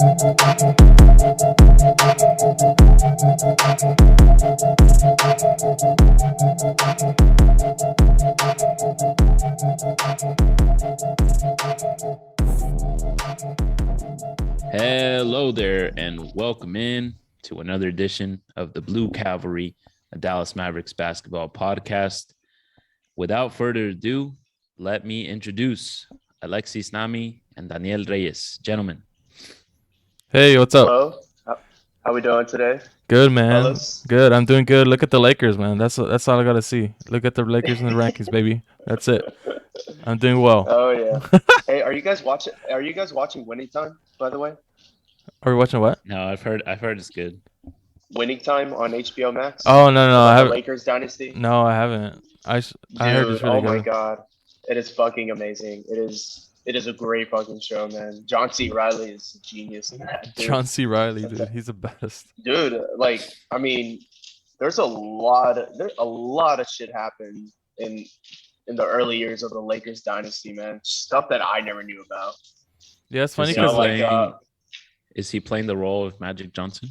Hello there, and welcome in to another edition of the Blue Cavalry, a Dallas Mavericks basketball podcast. Without further ado, let me introduce Alexis Nami and Daniel Reyes. Gentlemen. Hey, what's up? Hello. How we doing today? Good, man. Fellas? Good. I'm doing good. Look at the Lakers, man. That's all I gotta see. Look at the Lakers in the rankings, baby. That's it. I'm doing well. Oh yeah. Hey, are you guys watching? Are you guys watching Winning Time? By the way, Are we watching what? No, I've heard it's good. Winning Time on HBO Max Oh no, I about the haven't. Lakers dynasty. No, I haven't. I heard it's Dude, really oh my good. God, it is fucking amazing. It is a great fucking show, man. John C. Riley is a genius in that, dude. John C. Riley, dude, he's the best. Dude, like, I mean, there's a lot of shit happened in the early years of the Lakers dynasty, man. Stuff that I never knew about. Yeah, it's funny Is he because playing? Is he playing the role of Magic Johnson?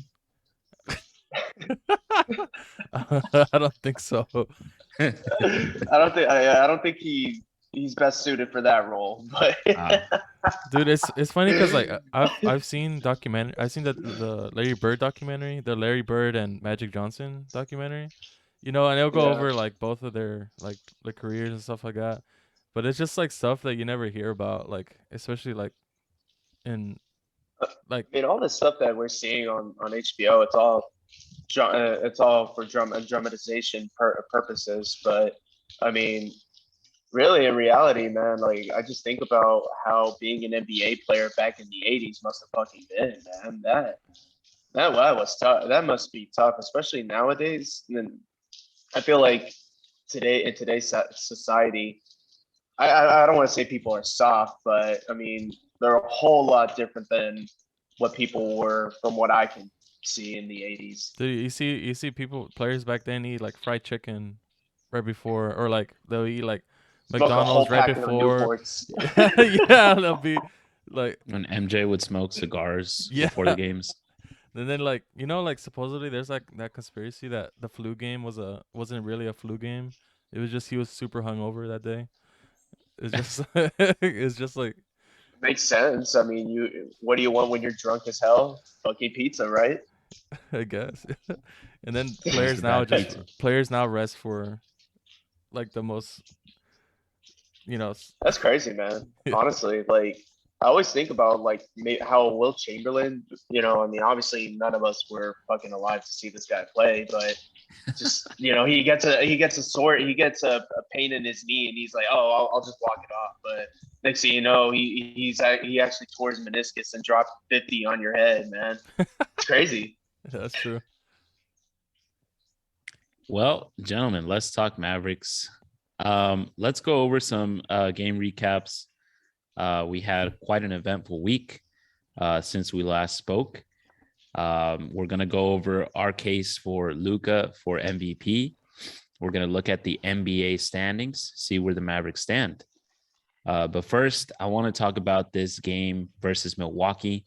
I don't think so. I don't think he's best suited for that role. But Dude, it's funny because like I've seen documentary. I've seen the Larry Bird documentary, the Larry Bird and Magic Johnson documentary. And they'll go yeah, over like both of their like the careers and stuff like that. But it's just like stuff that you never hear about, like especially like in like I mean, all the stuff that we're seeing on HBO, it's all for dramatization purposes. But I mean, really, in reality, man, like I just think about how being an NBA player back in the '80s must have fucking been, man. That was tough. That must be tough, especially nowadays. And I feel like in today's society, I don't want to say people are soft, but I mean they're a whole lot different than what people were from what I can see in the '80s. dude, you see players back then eat like fried chicken right before, or like they'll eat like Smoke a whole McDonald's right packet of before. Newports. Yeah, they'll be like When MJ would smoke cigars yeah. before the games. And then like like supposedly there's like that conspiracy that the flu game wasn't really a flu game. It was just he was super hungover that day. It's just it's just like Makes sense. I mean, what do you want when you're drunk as hell? Fucking pizza, right? I guess. And then Mr. Bad Pizza. players now rest for like the most That's crazy, man. Honestly, like I always think about like how Will Chamberlain, I mean, obviously none of us were fucking alive to see this guy play, but just he gets a pain in his knee, and he's like, oh, I'll just walk it off. But next thing you know, he actually tore his meniscus and dropped 50 on your head, man. It's crazy. that's true. Well, gentlemen, let's talk Mavericks. Let's go over some game recaps. We had quite an eventful week since we last spoke. We're going to go over our case for Luka for MVP. We're going to look at the NBA standings, see where the Mavericks stand. But first, I want to talk about this game versus Milwaukee.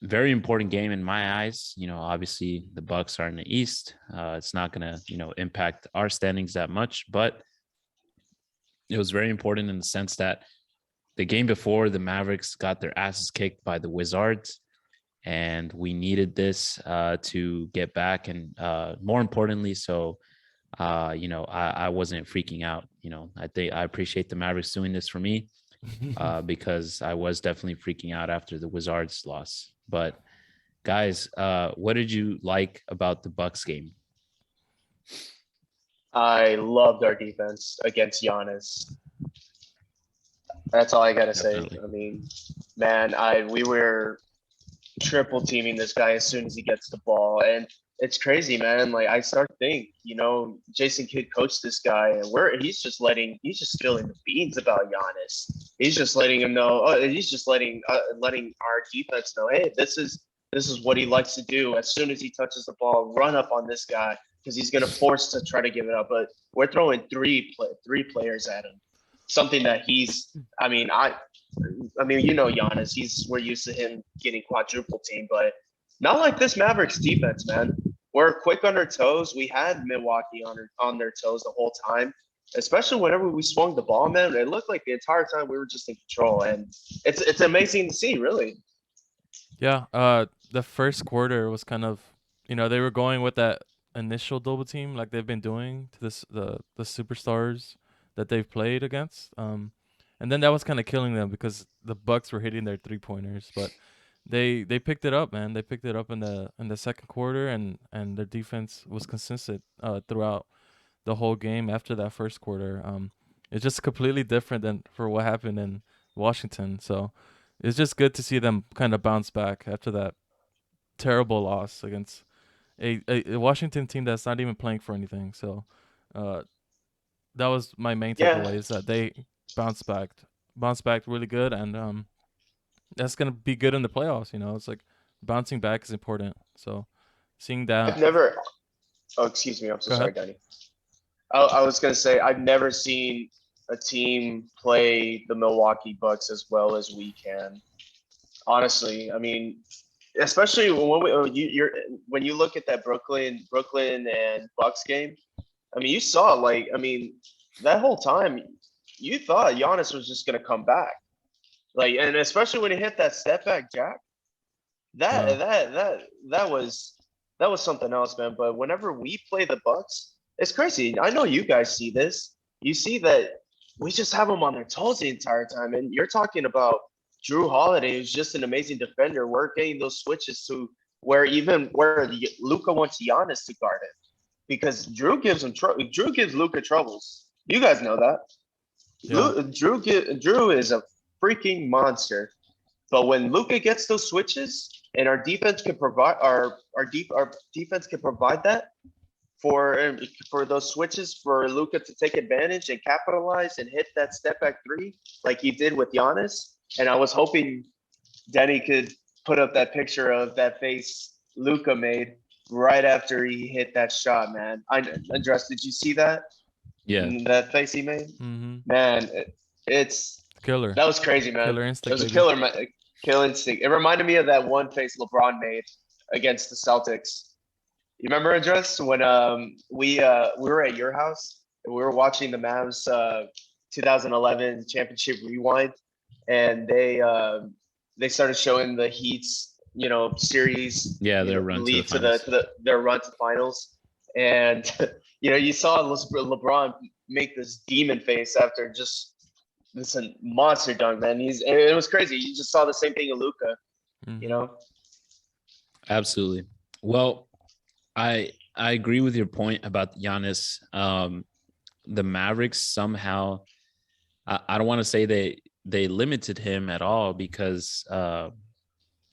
Very important game in my eyes. Obviously the Bucks are in the East. It's not going to, impact our standings that much, but it was very important in the sense that the game before, the Mavericks got their asses kicked by the Wizards, and we needed this to get back. And more importantly, so, I wasn't freaking out. I appreciate the Mavericks doing this for me because I was definitely freaking out after the Wizards loss. But guys, what did you like about the Bucks game? I loved our defense against Giannis. That's all I gotta say. Definitely. I mean, man, we were triple teaming this guy as soon as he gets the ball, and it's crazy, man. Like I start to think, Jason Kidd coached this guy, and he's just spilling the beans about Giannis. He's just letting him know. He's just letting our defense know, hey, this is what he likes to do. As soon as he touches the ball, run up on this guy because he's gonna force to try to give it up. But we're throwing three players at him. Something that I mean, you know, Giannis, we're used to him getting quadruple team, but not like this Mavericks defense, man. We're quick on our toes. We had Milwaukee on their toes the whole time, especially whenever we swung the ball, man. It looked like the entire time we were just in control, and it's amazing to see, really. Yeah, the first quarter was kind of, they were going with that initial double team like they've been doing to the superstars that they've played against. And then that was kind of killing them because the Bucks were hitting their 3-pointers, but they picked it up, man. They picked it up in the second quarter, and their defense was consistent throughout the whole game after that first quarter. It's just completely different than for what happened in Washington. So it's just good to see them kind of bounce back after that terrible loss against a Washington team that's not even playing for anything. So that was my main Yeah, takeaway, is that they bounced back really good, and that's gonna be good in the playoffs. It's like bouncing back is important. So seeing that, I've never. Oh, excuse me. I'm so go sorry, ahead. Danny. I was gonna say I've never seen a team play the Milwaukee Bucks as well as we can. Honestly, I mean, especially when when you look at that Brooklyn and Bucks game. I mean, you saw that whole time you thought Giannis was just gonna come back, and especially when he hit that step back jack. Yeah, That was something else, man. But whenever we play the Bucks, it's crazy. I know you guys see this. You see that we just have them on their toes the entire time, and you're talking about Drew Holiday, who's just an amazing defender. We're getting those switches to where Luka wants Giannis to guard it because Drew gives him trouble. Drew gives Luka troubles. You guys know that. yeah, Drew is a freaking monster. But when Luka gets those switches and our defense can provide our defense can provide that for those switches for Luka to take advantage and capitalize and hit that step back three like he did with Giannis. And I was hoping Denny could put up that picture of that face Luka made right after he hit that shot, man. Andres, did you see that? Yeah. That face he made? mm-hmm. Man, it's Killer, that was crazy, man. killer It instinct, was a baby. killer instinct. It reminded me of that one face LeBron made against the Celtics. You remember, Andres, when we were at your house and we were watching the Mavs 2011 championship rewind, and they started showing the Heat's series Yeah, their run to the lead to finals. their run to finals, and you saw LeBron make this demon face after just this a monster dunk, man. It was crazy. You just saw the same thing in Luka, you Mm-hmm. know. Absolutely. Well, I agree with your point about Giannis. The Mavericks somehow, I don't want to say they limited him at all because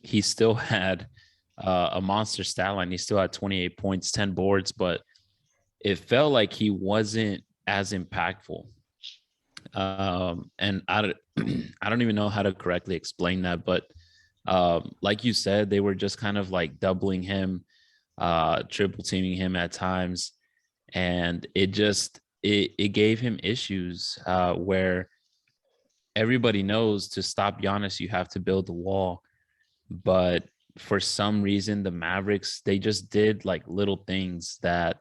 he still had a monster stat line. He still had 28 points, 10 boards, but it felt like he wasn't as impactful. And I don't even know how to correctly explain that, but like you said, they were just kind of like doubling him, triple teaming him at times, and it gave him issues where everybody knows to stop Giannis, you have to build the wall, but for some reason the Mavericks, they just did like little things that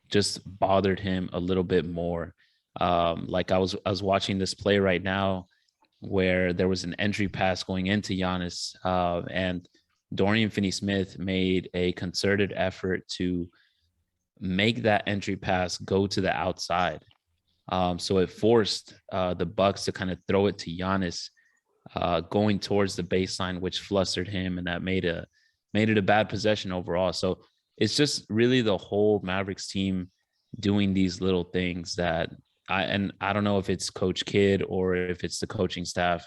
just bothered him a little bit more. Like I was watching this play right now where there was an entry pass going into Giannis, and Dorian Finney-Smith made a concerted effort to make that entry pass go to the outside. So it forced the Bucks to kind of throw it to Giannis, going towards the baseline, which flustered him, and that made it a bad possession overall. So it's just really the whole Mavericks team doing these little things that I don't know if it's Coach Kidd or if it's the coaching staff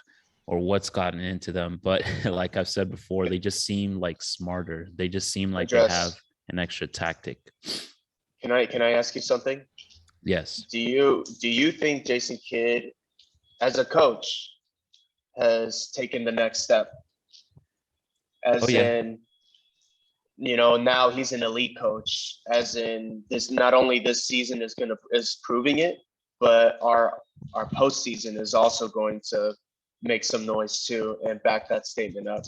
or what's gotten into them, but like I've said before, they just seem like smarter. They just seem like they have Andres, an extra tactic. can I ask you something? Yes. Do you think Jason Kidd, as a coach, has taken the next step? Oh As yeah. in, now he's an elite coach. As in, this not only this season is proving it, but our postseason is also going to make some noise too and back that statement up.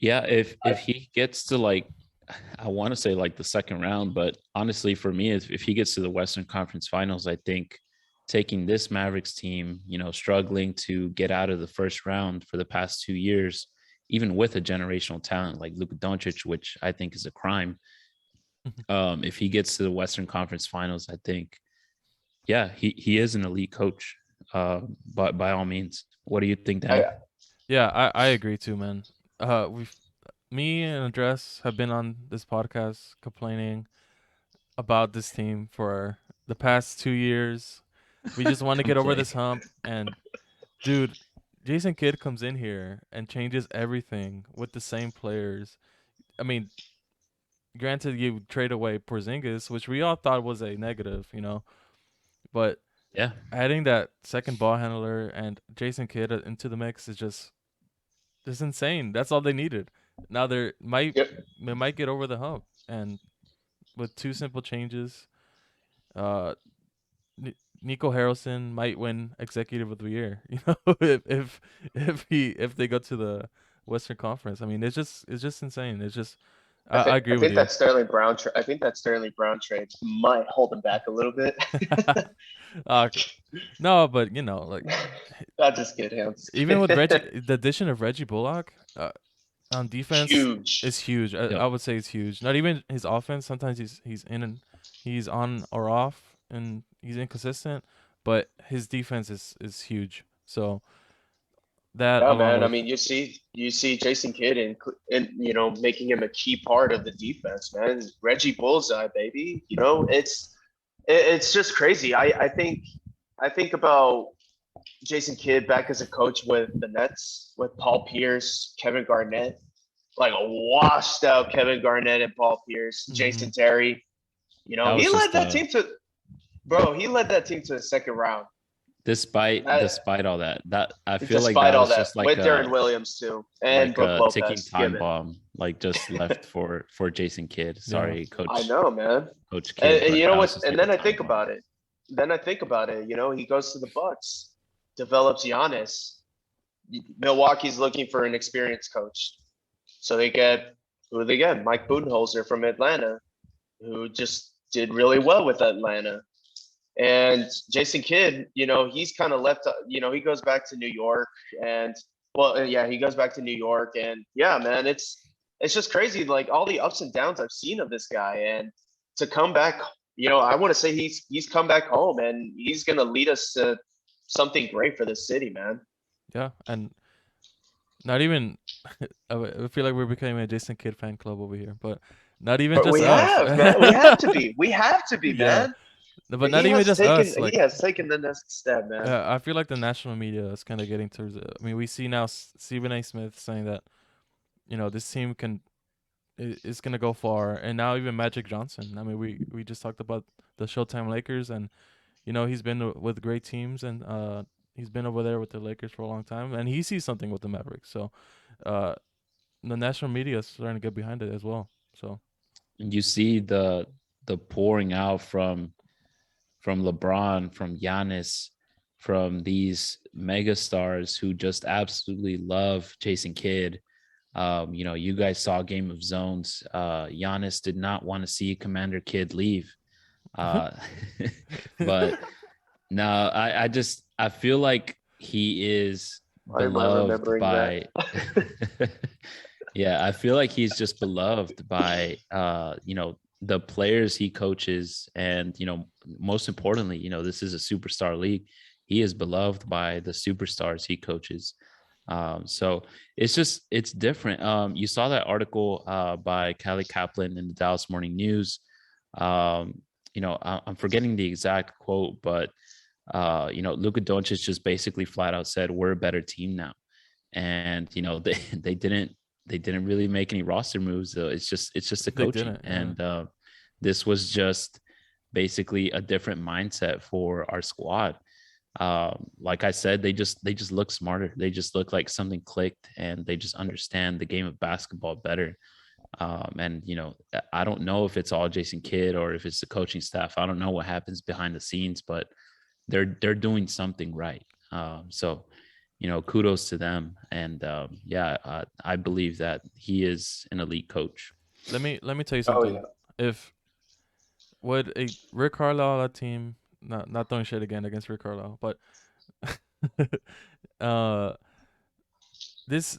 Yeah, if he gets to like, I want to say like the second round, but honestly, for me, if he gets to the Western Conference Finals, I think taking this Mavericks team, struggling to get out of the first round for the past 2 years, even with a generational talent like Luka Doncic, which I think is a crime. If he gets to the Western Conference Finals, I think, yeah, he is an elite coach. But by all means, what do you think, Danny? Yeah, I agree too, man. Me and Andres have been on this podcast complaining about this team for the past 2 years. We just want to get over Complain. this hump, and dude, Jason Kidd comes in here and changes everything with the same players. I mean, granted, you trade away Porzingis, which we all thought was a negative, but Yeah, adding that second ball handler and Jason Kidd into the mix is just insane. That's all they needed. Now they might get over the hump, and with two simple changes, uh, Nico Harrelson might win Executive of the Year. If they go to the Western Conference, I mean, it's just insane. It's just I agree I with think you. that Sterling Brown. I think that Sterling Brown trade might hold him back a little bit. No, but like I just kidding. even with the addition of Reggie Bullock on defense Huge. is huge. I would say it's huge. Not even his offense. Sometimes he's in and he's on or off, and he's inconsistent. But his defense is huge. So that Yeah, along man. I with mean, you see Jason Kidd and making him a key part of the defense, man. Reggie Bullseye, baby. It's just crazy. I think about Jason Kidd back as a coach with the Nets, with Paul Pierce, Kevin Garnett, like a washed out Kevin Garnett and Paul Pierce, Jason Terry. He led that team to, bro. He led that team to the second round. Despite all that, I feel like despite that all was that, just like with Darren Williams too, and like Brooke a ticking Lopez. time given. bomb, like just left for Jason Kidd. Sorry, Coach. I know, man. Coach Kidd. And but you know that was what? just And like then a I think time bomb. about it. He goes to the Bucks, develops Giannis. Milwaukee's looking for an experienced coach, so they get who do they get? Mike Budenholzer from Atlanta, who just did really well with Atlanta. And Jason Kidd, he's kind of left. He goes back to New York, and he goes back to New York, and yeah, man, it's just crazy, like all the ups and downs I've seen of this guy, and to come back, I want to say he's come back home, and he's gonna lead us to something great for the city, man. Yeah, and not even. I feel like we're becoming a Jason Kidd fan club over here, but not even But just we us. have, man. We have to be. We have to be, Yeah, man. but not even just us. Like He has taken the next step, man. I feel like the national media is kind of getting towards it. I mean, we see now Stephen A. Smith saying that this team is gonna go far, and now even Magic Johnson. I mean, we just talked about the Showtime Lakers, and he's been with great teams, and he's been over there with the Lakers for a long time, and he sees something with the Mavericks. So, the national media is starting to get behind it as well. So, you see the pouring out from LeBron, from Giannis, from these mega stars who just absolutely love Jason Kidd. You guys saw Game of Zones. Giannis did not want to see Commander Kidd leave. But no, I feel like he is beloved by yeah, I feel like he's just beloved by the players he coaches, and most importantly, this is a superstar league. He is beloved by the superstars he coaches. So it's different. You saw that article by Callie Kaplan in the Dallas Morning News. I'm forgetting the exact quote, but Luka Doncic just basically flat out said, "We're a better team now," and they didn't really make any roster moves. It's just the coaching, and this was just basically a different mindset for our squad. Like I said, they just look smarter. They just look like something clicked, and they just understand the game of basketball better. And I don't know if it's all Jason Kidd or if it's the coaching staff. I don't know what happens behind the scenes, but they're doing something right. So kudos to them. And I believe that he is an elite coach. Let me tell you Oh something. yeah. If would a Rick Carlisle team, not throwing shit again against Rick Carlisle, but uh this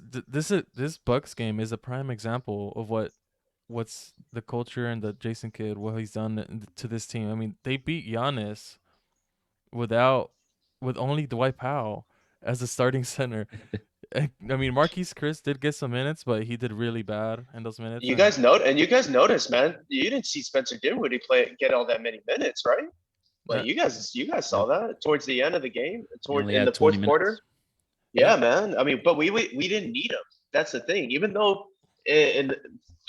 Bucks game is a prime example of what's the culture and the Jason Kidd, what he's done to this team. I mean, they beat Giannis without with only Dwight Powell as the starting center. I mean, Marquise Chris did get some minutes, but he did really bad in those minutes. You guys noticed, man. You didn't see Spencer Dinwiddie get all that many minutes, right? Like That, you guys saw that towards the end of the game, He only in the had 20 fourth quarter. minutes. Yeah, man. I mean, but we didn't need him. That's the thing. Even though in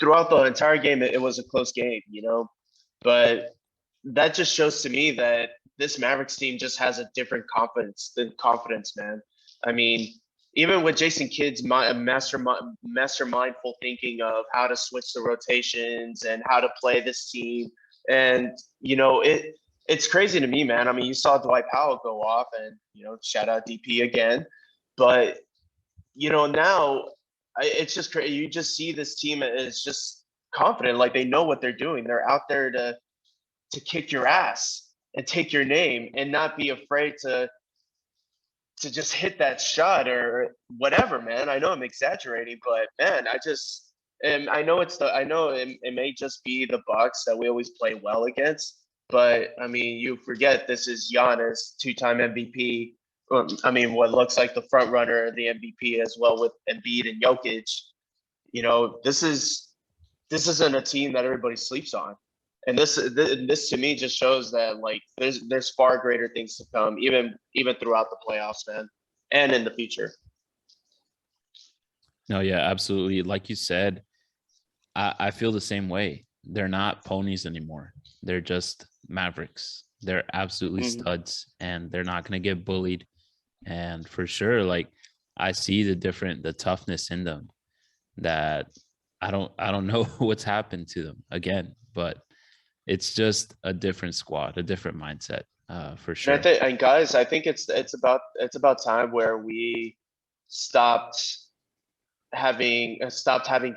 throughout the entire game it was a close game, but that just shows to me that this Mavericks team just has a different confidence, man. I mean, even with Jason Kidd's mastermindful thinking of how to switch the rotations and how to play this team, and it's crazy to me, man. I mean, you saw Dwight Powell go off, and shout out DP again, but now it's just crazy. You just see this team is just confident, like they know what they're doing. They're out there to kick your ass and take your name and not be afraid to just hit that shot or whatever, man. I know I'm exaggerating, but man, and I know it may just be the Bucks that we always play well against, but I mean, you forget this is Giannis, two-time MVP. I mean, what looks like the front runner of the MVP as well with Embiid and Jokic. This isn't a team that everybody sleeps on. And this to me just shows that like there's far greater things to come, even throughout the playoffs, man, and in the future. No, yeah, absolutely. Like you said, I feel the same way. They're not ponies anymore. They're just Mavericks. They're absolutely studs, and they're not going to get bullied. And for sure, like I see the toughness in them that I don't know what's happened to them again, but it's just a different squad, a different mindset, for sure. And guys, I think it's about time where we stopped having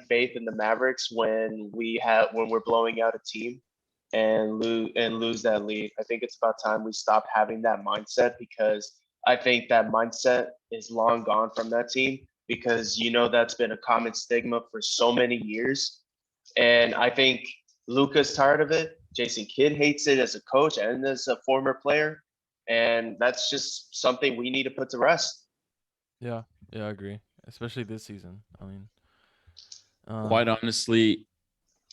faith in the Mavericks when we're blowing out a team and lose that lead. I think it's about time we stop having that mindset, because I think that mindset is long gone from that team, because that's been a common stigma for so many years. And I think Luka's tired of it. Jason Kidd hates it as a coach and as a former player. And that's just something we need to put to rest. yeah, I agree. Especially this season. I mean, Quite honestly,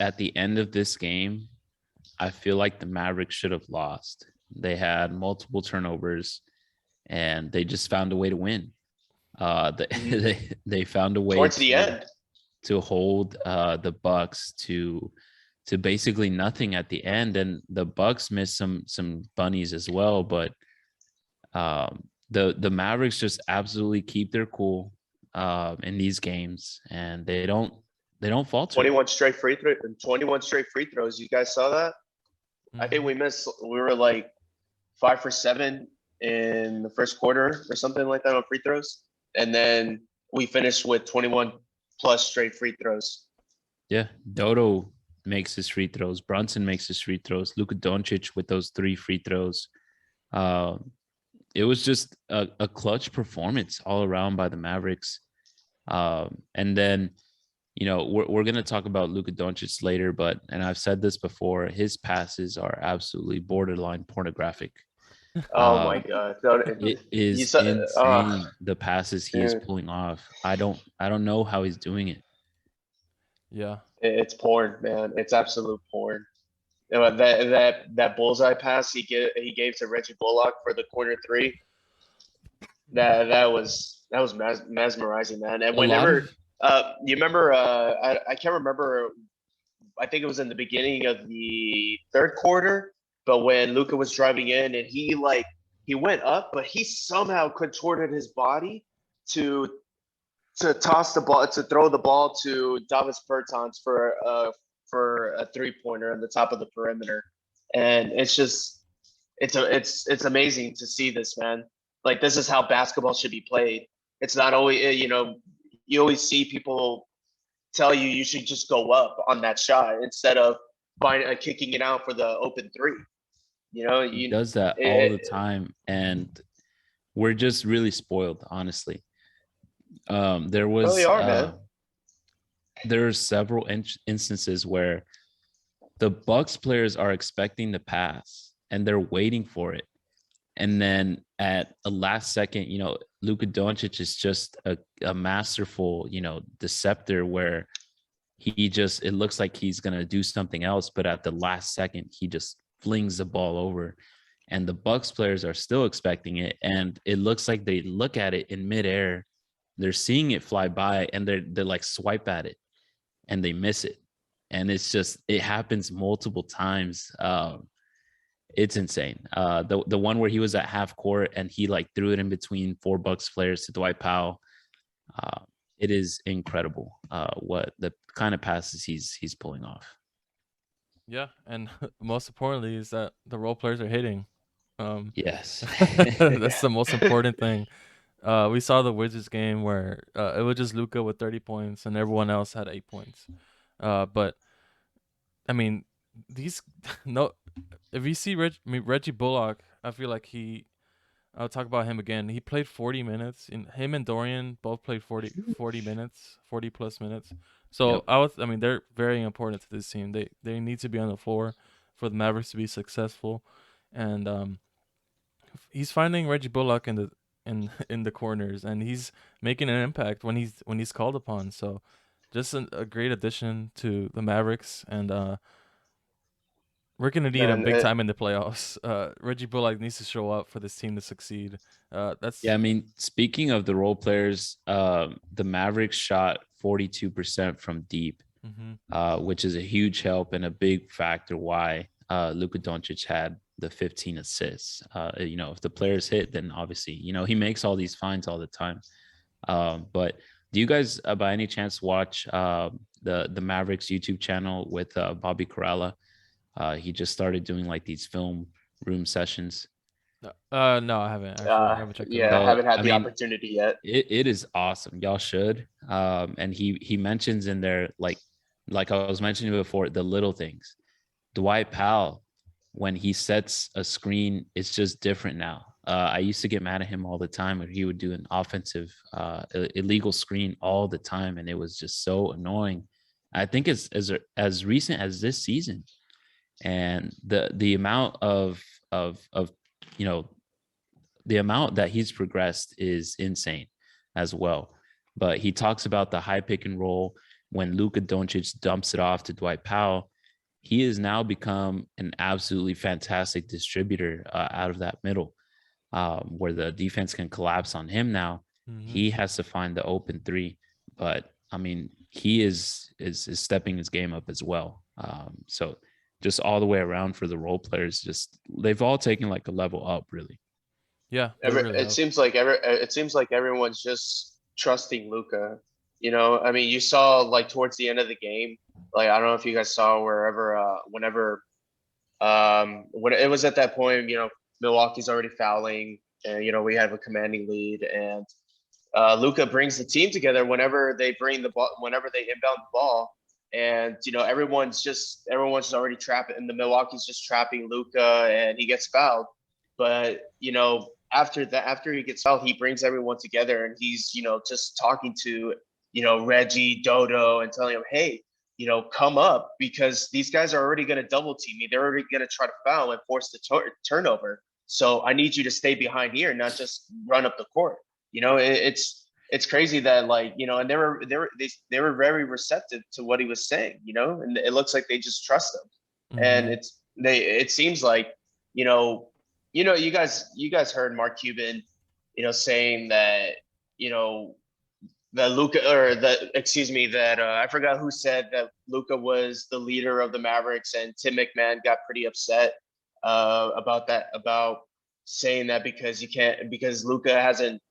at the end of this game, I feel like the Mavericks should have lost. They had multiple turnovers, and they just found a way to win. They found a way towards the end to hold the Bucks to basically nothing at the end, and the Bucks missed some bunnies as well. But the Mavericks just absolutely keep their cool in these games, and they don't falter. 21 straight free throws. You guys saw that? I think we were like 5 for 7 in the first quarter or something like that on free throws. And then we finished with 21 plus straight free throws. Yeah. Dodo makes his free throws. Brunson makes his free throws. Luka Doncic with those 3 free throws. It was just a clutch performance all around by the Mavericks. And then, we're going to talk about Luka Doncic later, and I've said this before, his passes are absolutely borderline pornographic. Oh my God. It is insane, the passes he is pulling off. I don't know how he's doing it. Yeah. It's porn, man. It's absolute porn. That bullseye pass he gave to Reggie Bullock for the corner 3. That was mesmerizing, man. And whenever you remember, I can't remember. I think it was in the beginning of the third quarter, but when Luka was driving in and he went up, but he somehow contorted his body to toss the ball, to throw the ball to Davis Bertans for a 3-pointer on the top of the perimeter. And it's amazing to see this, man. Like, this is how basketball should be played. It's not always, you always see people tell you should just go up on that shot instead of kicking it out for the open three. He does that all the time, and we're just really spoiled, honestly. There really was are, man. there are several instances where the Bucks players are expecting the pass and they're waiting for it, and then at a last second, Luka Doncic is just a masterful, deceptor where it looks like he's going to do something else, but at the last second, he just flings the ball over, and the Bucks players are still expecting it. And it looks like they look at it in midair. They're seeing it fly by, and they're like swipe at it and they miss it. And it happens multiple times. It's insane. The one where he was at half court and he like threw it in between four Bucks players to Dwight Powell. It is incredible what the kind of passes he's pulling off. Yeah, and most importantly is that the role players are hitting. Yes. That's the most important thing. We saw the Wizards game where it was just Luka with 30 points and everyone else had 8 points. But I mean, these no. If you see Reggie Bullock, I feel like I'll talk about him again. He played 40 minutes. Him and Dorian both played 40 minutes, 40 plus minutes. So Yep. they're very important to this team. They need to be on the floor for the Mavericks to be successful, and he's finding Reggie Bullock in the corners, and he's making an impact when he's called upon. So, just a great addition to the Mavericks, and we're gonna need him Man, big time in the playoffs. Reggie Bullock needs to show up for this team to succeed. Yeah, That's I mean, speaking of the role players, the Mavericks shot 42% from deep, mhm. which is a huge help and a big factor why Luka Doncic had the 15 assists. If the players hit, then obviously, he makes all these finds all the time. But do you guys, by any chance, watch the Mavericks YouTube channel with Bobby Corrala? He just started doing like these film room sessions. No, I haven't actually. I haven't checked it yeah, I out. So, haven't had I the mean, opportunity yet. it is awesome. Y'all should. And he mentions in there, like I was mentioning before, the little things. Dwight Powell, when he sets a screen, it's just different now. I used to get mad at him all the time when he would do an offensive illegal screen all the time, and it was just so annoying. I think it's as recent as this season, and the amount of you know the amount that he's progressed is insane as well. But he talks about the high pick and roll when Luka Doncic dumps it off to Dwight Powell. He has now become an absolutely fantastic distributor out of that middle, where the defense can collapse on him now. Hmm. He has to find the open three. But I mean, he is stepping his game up as well. So just all the way around for the role players, just they've all taken like a level up, really. Yeah, they really It have. seems like everyone's just trusting Luca. I mean, you saw like towards the end of the game, like I don't know if you guys saw when it was at that point, Milwaukee's already fouling, and we have a commanding lead, and Luca brings the team together whenever they bring the ball, whenever they inbound the ball, and everyone's already trapping, and the Milwaukee's just trapping Luca, and he gets fouled. But after he gets fouled, he brings everyone together, and he's just talking to Reggie, Dodo, and telling him, hey, come up because these guys are already going to double team me. They're already going to try to foul and force the turnover. So I need you to stay behind here, not just run up the court. It's crazy that and they were very receptive to what he was saying, and it looks like they just trust him. And Hmm. it seems like, you know, you guys heard Mark Cuban, saying that, you know, that Luka or that excuse me that I forgot who said that Luka was the leader of the Mavericks, and Tim McMahon got pretty upset about saying that because Luka hasn't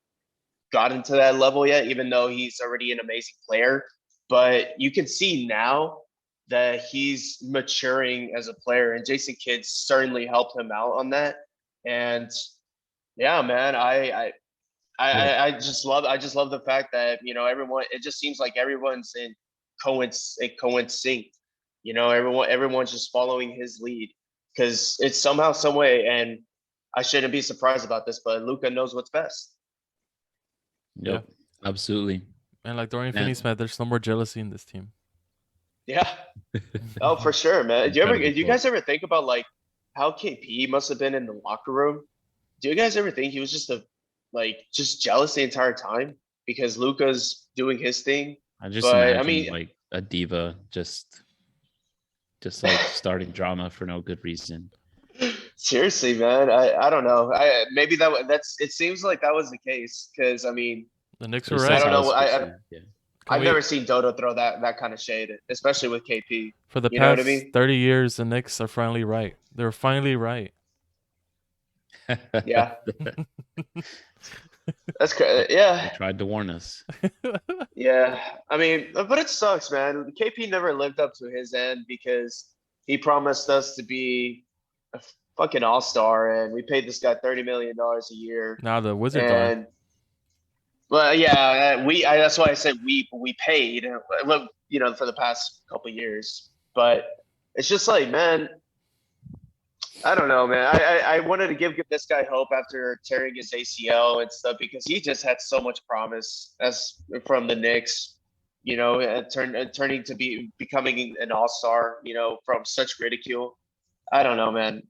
gotten to that level yet, even though he's already an amazing player. But you can see now that he's maturing as a player, and Jason Kidd certainly helped him out on that. And yeah, man, I just love the fact that, everyone, it just seems like everyone's in sync. Everyone's just following his lead because it's somehow, some way, and I shouldn't be surprised about this, but Luka knows what's best. Yeah. Yep, absolutely. And like Dorian Man. Finney-Smith, there's no more jealousy in this team. Yeah. Oh, for sure, man. Do Incredible you guys ever think about like how KP must have been in the locker room? Do you guys ever think he was just just jealous the entire time because Luka's doing his thing? I just But I imagine mean, like a diva just like starting drama for no good reason. seriously, man, I don't know. Maybe that's it. Seems like that was the case because I mean, The Knicks At were least I right. that's don't how know. it's supposed to be. Yeah. I've we- never seen Dodo throw that kind of shade, especially with KP. For the You know what I past mean? 30 years, the Knicks are finally right. They're finally right. Yeah, that's They yeah. tried to warn us. Yeah, I mean, but it sucks, man. KP never lived up to his end because he promised us to be a fucking all-star, and we paid this guy $30 million a year. Now the Wizards are. And well, yeah, that's why I said we paid, well, for the past couple years. But it's just like, man, I don't know, man. I wanted to give this guy hope after tearing his ACL and stuff because he just had so much promise as from the Knicks, turning to becoming an all-star, from such ridicule. I don't know, man.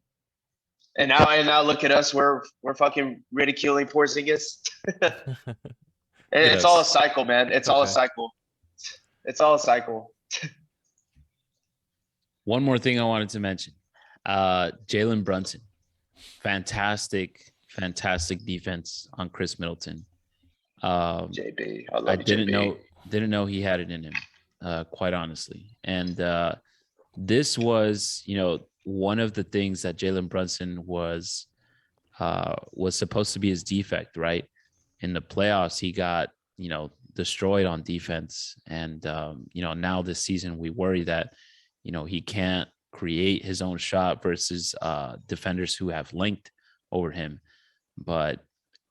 And now look at us. We're fucking ridiculing Porzingis. It's all a Yes. cycle, man. It's all a okay. cycle. It's all a cycle. One more thing I wanted to mention. Jalen Brunson. Fantastic defense on Chris Middleton. JB, I love I you, JB. didn't know he had it in him, quite honestly. And this was, one of the things that Jalen Brunson was supposed to be his defect, right? In the playoffs, he got, destroyed on defense. And, now this season, we worry that, he can't create his own shot versus defenders who have length over him. But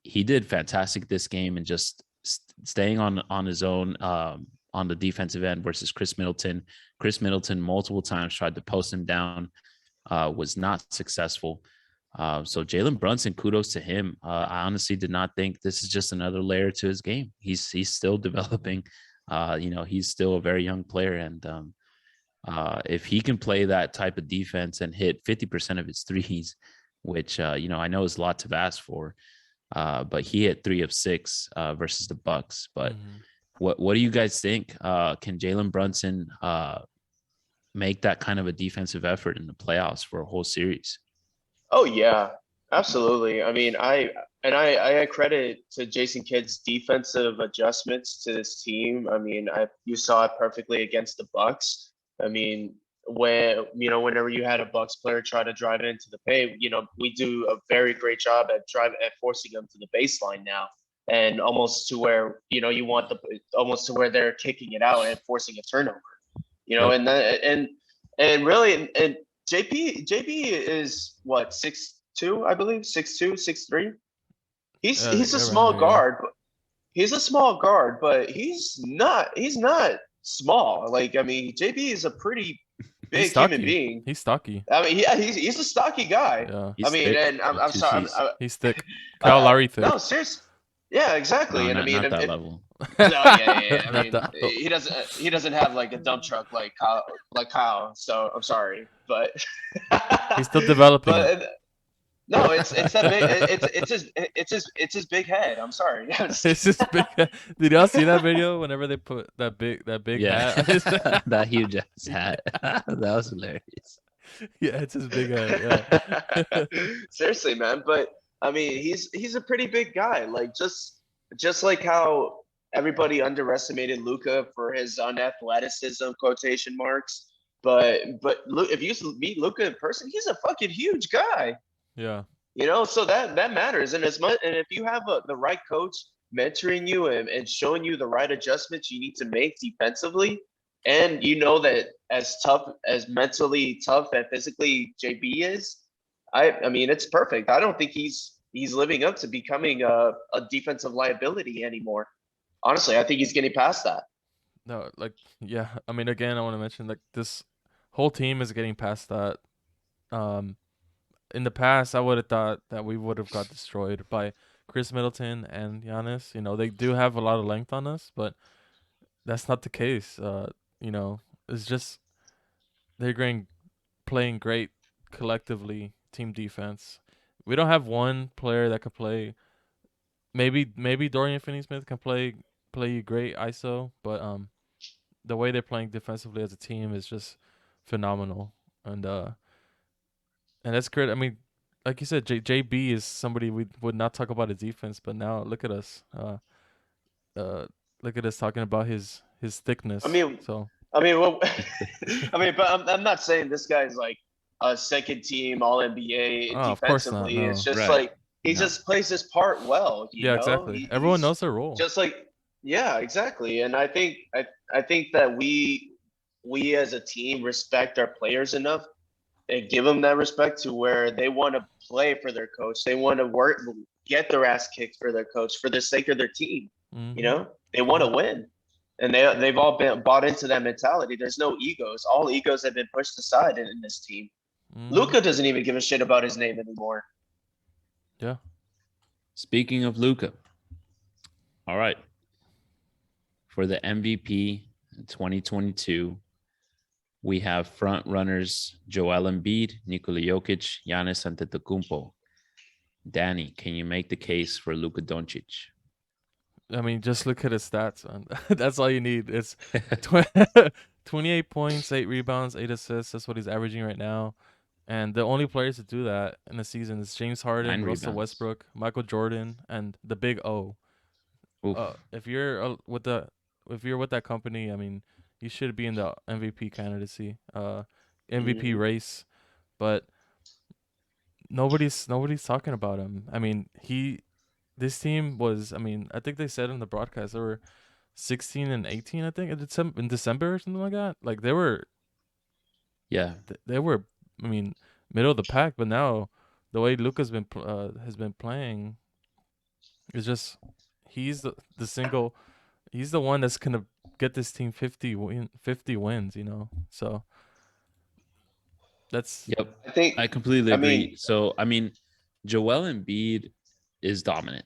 he did fantastic this game and just staying on his own on the defensive end versus Chris Middleton. Chris Middleton multiple times tried to post him down, was not successful. So Jalen Brunson, kudos to him. I honestly did not think this is just another layer to his game. He's still developing. He's still a very young player, and if he can play that type of defense and hit 50% of his threes, which I know is a lot to ask for, but he hit 3 of 6 versus the Bucks. But what do you guys think? Can Jalen Brunson make that kind of a defensive effort in the playoffs for a whole series? Oh yeah, absolutely. I mean, I credit to Jason Kidd's defensive adjustments to this team. I mean, you saw it perfectly against the Bucks. I mean, whenever you had a Bucks player try to drive into the paint, we do a very great job at forcing them to the baseline now, and almost to where you want almost to where they're kicking it out and forcing a turnover. Yep. And really, and JB is what, 6'2", I believe, 6'2", 6'3". He's a small guard. He's a small guard, but he's not small. Like, I mean, JB is a pretty big human being. He's stocky. I mean, yeah, he's a stocky guy. Yeah. He's I mean, thick, and I'm sorry. He's thick. Kyle Lowry thick. No, seriously. Yeah, exactly. No, and I mean, not that level. no, yeah. I Not mean, that level. he doesn't have like a dump truck like Kyle. So I'm sorry, but He's still developing. But no, it's that big. It's his big head. I'm sorry. It's just big. Did y'all see that video? Whenever they put that big Yeah, hat. that huge ass hat. That was hilarious. Yeah, it's his big head. Yeah. Seriously, man. But I mean, he's a pretty big guy. Like just like how everybody underestimated Luka for his unathleticism, quotation marks. But if you meet Luka in person, he's a fucking huge guy. Yeah. So that matters. And if you have the right coach mentoring you and showing you the right adjustments you need to make defensively, and that as mentally tough and physically JB is, I mean, it's perfect. I don't think he's he's living up to becoming a defensive liability anymore. Honestly, I think he's getting past that. No, like, yeah. I mean, again, I want to mention like this whole team is getting past that. Um, in the past, I would have thought that we would have got destroyed by Chris Middleton and Giannis. They do have a lot of length on us, but that's not the case. It's just they're playing great collectively team defense. We don't have one player that could play. Maybe Dorian Finney-Smith can play great ISO, but the way they're playing defensively as a team is just phenomenal, and that's great. I mean, like you said, JB is somebody we would not talk about his defense, but now look at us. Look at us talking about his I thickness. mean, So well, but I'm not saying this guy's like a second team All NBA of course not. defensively. It's No. just Right. like he No. just plays his part well. Yeah, exactly. Everyone He's knows their role. just like, yeah, exactly. And I think that we as a team respect our players enough and give them that respect to where they want to play for their coach. They want to work, get their ass kicked for their coach for the sake of their team. Mm-hmm. They want to win, and they've all been bought into that mentality. There's no egos. All egos have been pushed aside in this team. Mm-hmm. Luka doesn't even give a shit about his name anymore. Yeah. Speaking of Luka, all right. For the MVP 2022, we have front runners Joel Embiid, Nikola Jokic, Giannis Antetokounmpo. Danny, can you make the case for Luka Doncic? I mean, just look at his stats, man. That's all you need. It's 28 points, 8 rebounds, 8 assists. That's what he's averaging right now. And the only players to do that in the season is James Harden, 9 Russell rebounds. Westbrook, Michael Jordan, and the Big O. Oof. If you're with that company, I mean, you should be in the MVP candidacy, MVP race. But nobody's talking about him. I mean, this team was. I mean, I think they said in the broadcast they were 16 and 18. I think in December or something like that. Like they were. Yeah. They were. I mean, middle of the pack. But now, the way Luka's has been playing, is just he's the he's the one that's gonna get this team 50 wins. So that's. Yep. I completely agree. mean, So I mean, Joel Embiid is dominant.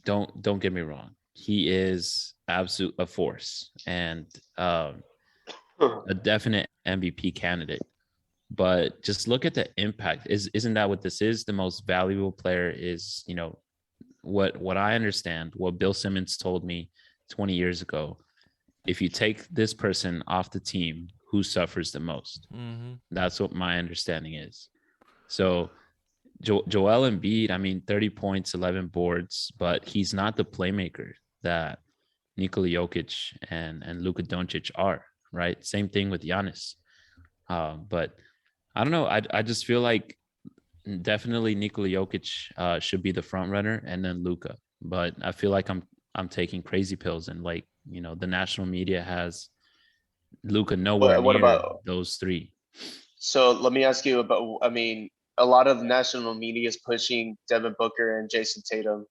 Don't get me wrong. He is a force and a definite MVP candidate. But just look at the impact. Isn't that what this is? The most valuable player is, what I understand, what Bill Simmons told me 20 years ago. If you take this person off the team, who suffers the most? Mm-hmm. That's what my understanding is. So Joel Embiid, I mean, 30 points, 11 boards, but he's not the playmaker that Nikola Jokic and Luka Doncic are, right? Same thing with Giannis. But I don't know. I just feel like definitely Nikola Jokic should be the front runner and then Luka. But I feel like I'm taking crazy pills, and like, the national media has Luka nowhere what near about those three. So let me ask you about. I mean, a lot of national media is pushing Devin Booker and Jason Tatum.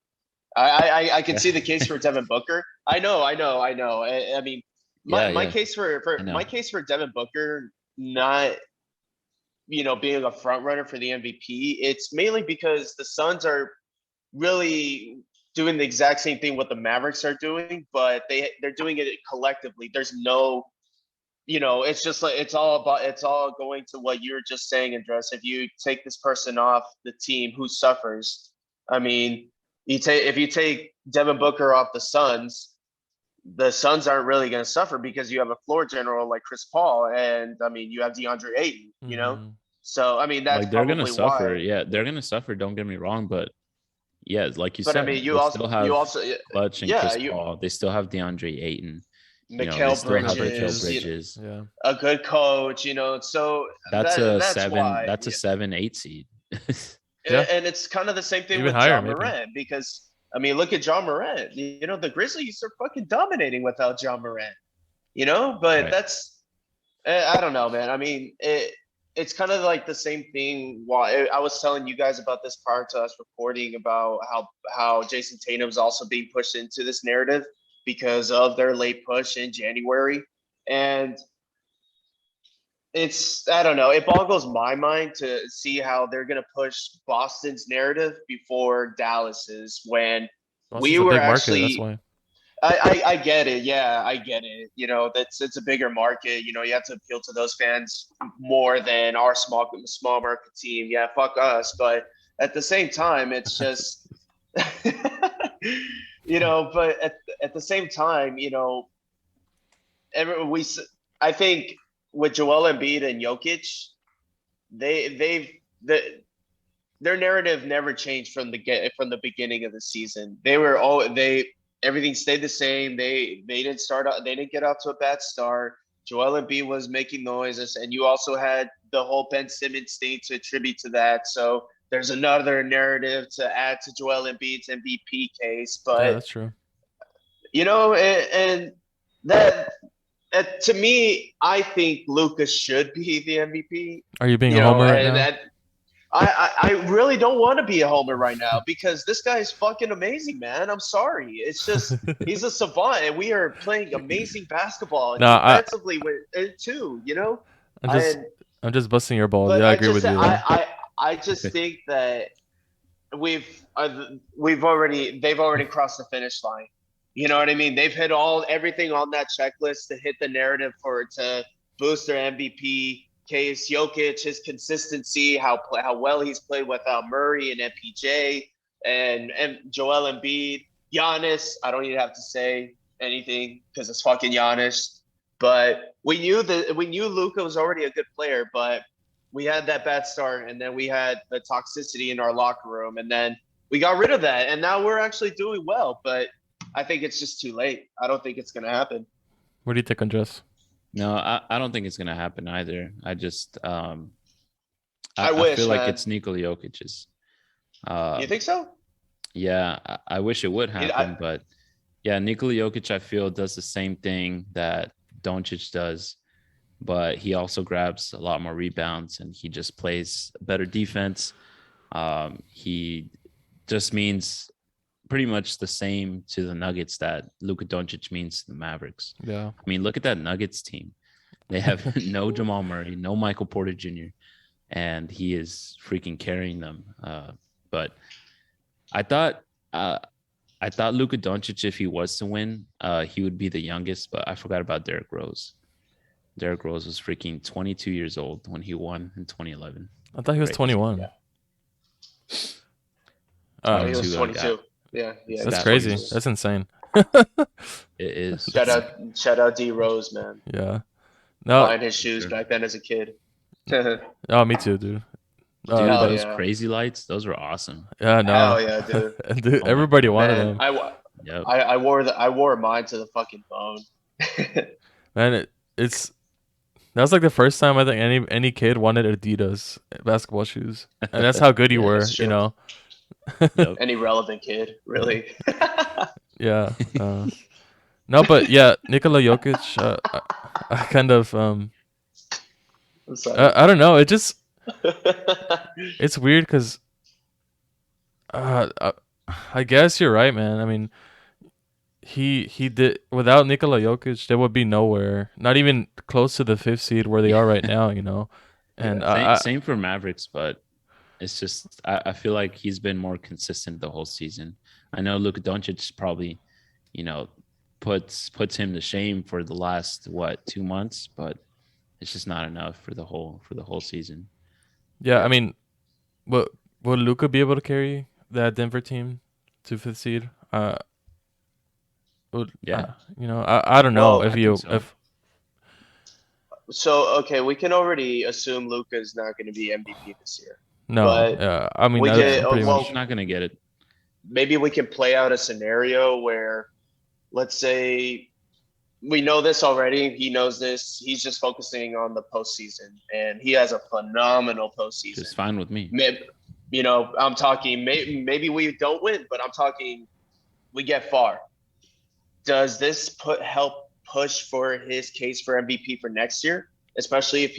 I can see the case for Devin Booker. I know. I mean, my case for Devin Booker not being a front runner for the MVP. It's mainly because the Suns are really doing the exact same thing what the Mavericks are doing, but they're doing it collectively. There's no, it's just like it's all going to what you were just saying, Andres. If you take this person off the team, who suffers? I mean, if you take Devin Booker off the Suns aren't really going to suffer because you have a floor general like Chris Paul, and I mean you have DeAndre Ayton. Mm-hmm. So I mean that's like they're probably gonna suffer. why. Yeah, they're gonna suffer. Don't get me wrong, but yeah, like you But said, I mean, they still have Clutch and yeah, Chris Paul. They still have DeAndre Ayton. They Mikal still have Mikal Bridges, Bridges. Yeah. a good coach. So That's a 7. why. That's a 7-8 seed. Yeah. And it's kind of the same thing Even with higher, John maybe. Morant, because I mean, look at John Morant. The Grizzlies are fucking dominating without John Morant. But Right. that's I don't know, man. I mean, it's kind of like the same thing. Why I was telling you guys about this prior to us recording about how Jason Tatum's also being pushed into this narrative because of their late push in January, and I don't know. It boggles my mind to see how they're gonna push Boston's narrative before Dallas's when we Boston's a were big market. That's actually. why. I get it. Yeah, I get it. It's a bigger market. You have to appeal to those fans more than our small market team. Yeah, fuck us. But at the same time, it's just But at the same time, every, we I think with Joel Embiid and Jokic, their narrative never changed from the beginning of the season. Everything stayed the same. They didn't get off to a bad start. Joel Embiid was making noises, and you also had the whole Ben Simmons thing to attribute to that. So there's another narrative to add to Joel Embiid's MVP case. Yeah, But that's true. and that to me, I think Luka should be the MVP. Are you being a homer right and now? that I really don't want to be a homer right now because this guy is fucking amazing, man. I'm sorry. It's just he's a savant, and we are playing amazing basketball and defensively too. I'm just busting your balls. But Yeah, I agree with you. I just think that they've already crossed the finish line. You know what I mean? They've hit everything on that checklist to hit the narrative to boost their MVP case. Jokic, his consistency, how well he's played without Murray and MPJ, and Joel Embiid, Giannis. I don't even have to say anything because it's fucking Giannis. But we knew Luka was already a good player, but we had that bad start, and then we had the toxicity in our locker room, and then we got rid of that, and now we're actually doing well. But I think it's just too late. I don't think it's gonna happen. What do you think, Andres? No, I don't think it's gonna happen either. I just I feel like it's Nikola Jokic's. You think so? Yeah, I wish it would happen, but yeah, Nikola Jokic, I feel, does the same thing that Doncic does, but he also grabs a lot more rebounds and he just plays better defense. He just means pretty much the same to the Nuggets that Luka Doncic means to the Mavericks. Yeah. I mean, look at that Nuggets team. They have no Jamal Murray, no Michael Porter Jr., and he is freaking carrying them. But I thought Luka Doncic, if he was to win, he would be the youngest, but I forgot about Derrick Rose. Derrick Rose was freaking 22 years old when he won in 2011. I thought he was 21. Yeah. He 22, was 22. Yeah. That's crazy. That's insane. It is. Shout out D Rose, man. Yeah. No. Buying his shoes back then as a kid. Oh, me too, dude. Dude, those crazy lights, those were awesome. Yeah, no. Hell yeah, dude. Dude, everybody wanted them. I wore mine to the fucking bone. Man, that was like the first time I think any kid wanted Adidas basketball shoes, and that's how good you were, you know. Yep. Any relevant kid, really. Yeah. No, but yeah, Nikola Jokic. I kind of I'm sorry. I don't know. It just it's weird because I guess you're right, man. I mean, he did without Nikola Jokic, they would be nowhere, not even close to the 5th seed where they are right now, you know. And same for Mavericks, but it's just I feel like he's been more consistent the whole season. I know Luka Doncic probably, puts him to shame for the last 2 months, but it's just not enough for the whole season. Yeah, I mean, will Luka be able to carry that Denver team to 5th seed? Yeah. I don't know if So okay, we can already assume Luka is not going to be MVP this year. No, But yeah, I mean, we that's can- pretty well, much. He's not gonna get it. Maybe we can play out a scenario where, let's say, we know this already. He knows this. He's just focusing on the postseason, and he has a phenomenal postseason. It's fine with me. I'm talking. Maybe we don't win, but I'm talking. We get far. Does this help push for his case for MVP for next year? Especially if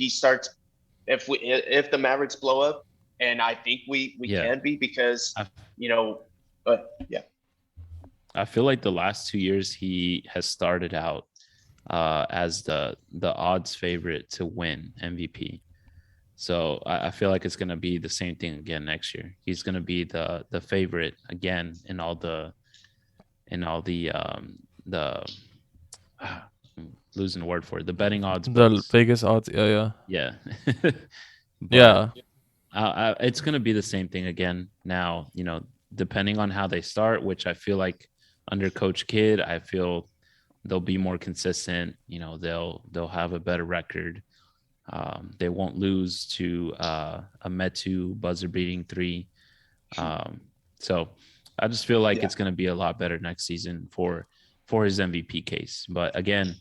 if the Mavericks blow up, and I think we Yeah. can be because I, but yeah. I feel like the last 2 years he has started out as the odds favorite to win MVP. So I feel like it's going to be the same thing again next year. He's going to be the favorite again in all the the I'm losing the word for it, the betting odds The books. Vegas odds. Yeah. Yeah. But Yeah. it's going to be the same thing again now, depending on how they start, which I feel like under Coach Kidd, I feel they'll be more consistent. They'll have a better record. They won't lose to a Metu buzzer beating 3. So I just feel like Yeah. it's going to be a lot better next season for his MVP case. But again,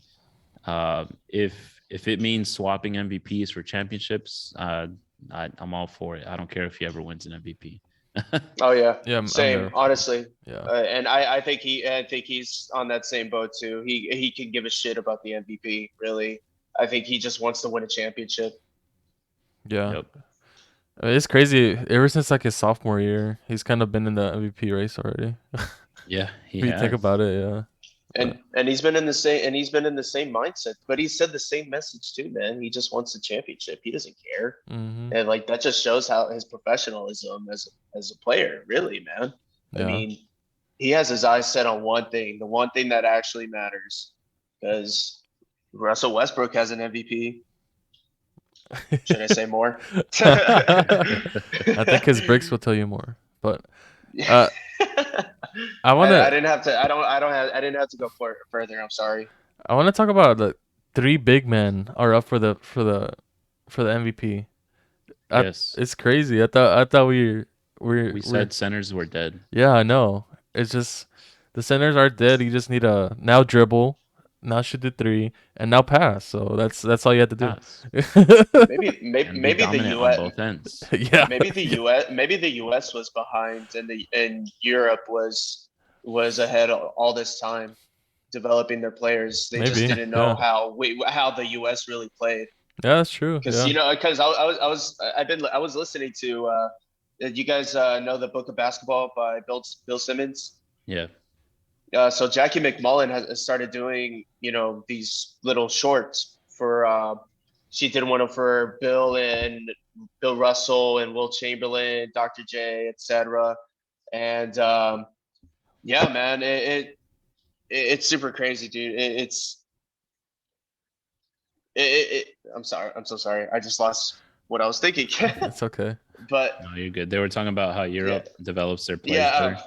if it means swapping MVPs for championships, I'm all for it. I don't care if he ever wins an MVP. Oh yeah. Yeah. I'm Same, there. honestly. Yeah. And I think he's on that same boat too. He can give a shit about the MVP, really. I think he just wants to win a championship. Yeah. Yep. It's crazy. Ever since like his sophomore year, he's kind of been in the MVP race already. Yeah, he If you think has. about it, yeah. And he's been in the same mindset. But he said the same message too, man. He just wants the championship. He doesn't care. Mm-hmm. And like that just shows how his professionalism as a player, really, man. I Yeah. mean, he has his eyes set on one thing, the one thing that actually matters. Because Russell Westbrook has an MVP. Should I say more? I think his bricks will tell you more. But I want I to didn't have to. I didn't have to go further. I'm sorry. I want to talk about the 3 big men are up for the MVP. Yes. It's crazy. I thought we said centers were dead. Yeah, I know. It's just the centers are dead. You just need to now dribble, now shoot the 3, and now pass. So that's all you have to do. Pass. Maybe And be maybe the dominant on U.S. both ends. Yeah. maybe the U.S. was behind, and Europe was ahead all this time, developing their players. They just Maybe, didn't know yeah. how the U.S. really played. Yeah, that's true. Because Yeah. because I was listening to. You guys know the Book of Basketball by Bill Simmons? Yeah. So Jackie McMullen has started doing these little shorts for. She did one for Bill Russell and Will Chamberlain, Dr. J, etc. And yeah, man, it's super crazy, dude. I'm sorry. I'm so sorry. I just lost what I was thinking. It's okay. But No, you're good. They were talking about how Europe develops their players yeah, better.